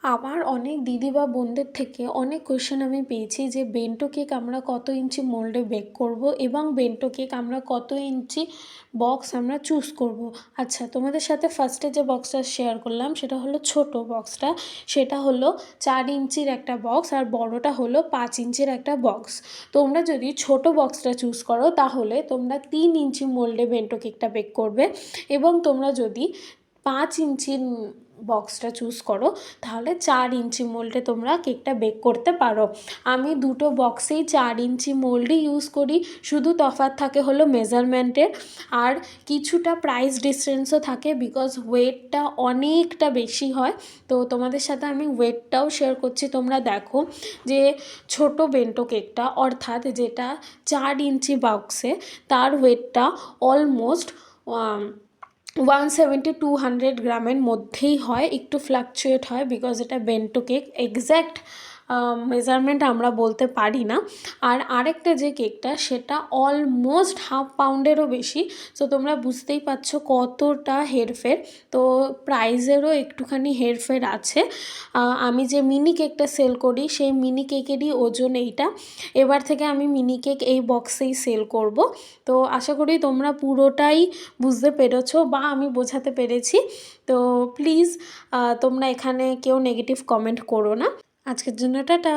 আমার অনেক দিদি বা বোনদের থেকে অনেক কোয়েশ্চেন আমি পেয়েছি যে বেন্টো কেক আমরা কত ইঞ্চি মোল্ডে বেক করব এবং বেন্টো কেক আমরা কত ইঞ্চি বক্স আমরা চুজ করব। আচ্ছা, তোমাদের সাথে ফার্স্টে যে বক্সটা শেয়ার করলাম সেটা হলো ছোট বক্সটা, সেটা হলো 4 ইঞ্চির একটা বক্স, আর বড়টা হলো 5 ইঞ্চির একটা বক্স। তোমরা যদি ছোট বক্সটা চুজ করো তাহলে তোমরা 3 ইঞ্চি মোল্ডে বেন্টো কেকটা বেক করবে, এবং তোমরা যদি 5 ইঞ্চির বক্সটা চুজ করো তাহলে 4 ইঞ্চি মোল্ডে তোমরা কেকটা বেক করতে পারো। আমি দুটো বক্সেই 4 ইঞ্চি মোল্ডই ইউজ করি, শুধু তফাৎ থাকে হলো মেজারমেন্টের, আর কিছুটা প্রাইস ডিফারেন্সও থাকে বিকজ ওয়েটটা অনেকটা বেশি হয়। তো তোমাদের সাথে আমি ওয়েটটাও শেয়ার করছি, তোমরা দেখো যে ছোট বেন্টো কেকটা অর্থাৎ যেটা 4 ইঞ্চি বক্সে, তার ওয়েটটা অলমোস্ট 170-200 গ্রামের মধ্যেই হয়, একটু ফ্লাকচুয়েট হয় বিকজ এটা বেন্টো কেক, এক্স্যাক্ট মেজারমেন্ট আমরা বলতে পারি না। আর আরেকটা যে কেকটা সেটা অলমোস্ট হাফ পাউন্ডেরও বেশি, সো তোমরা বুঝতেই পারছো কতটা হেরফের। তো প্রাইসেরও একটুখানি হেরফের আছে। আমি যে মিনি কেকটা সেল করি সেই মিনি কেকেরই ওজন এইটা। এবার থেকে আমি মিনি কেক এই বক্সেই সেল করব। তো আশা করি তোমরা পুরোটাই বুঝতে পেরেছো বা আমি বোঝাতে পেরেছি। তো প্লিজ তোমরা এখানে কেউ নেগেটিভ কমেন্ট করো না। আজকের জন্য টাটা।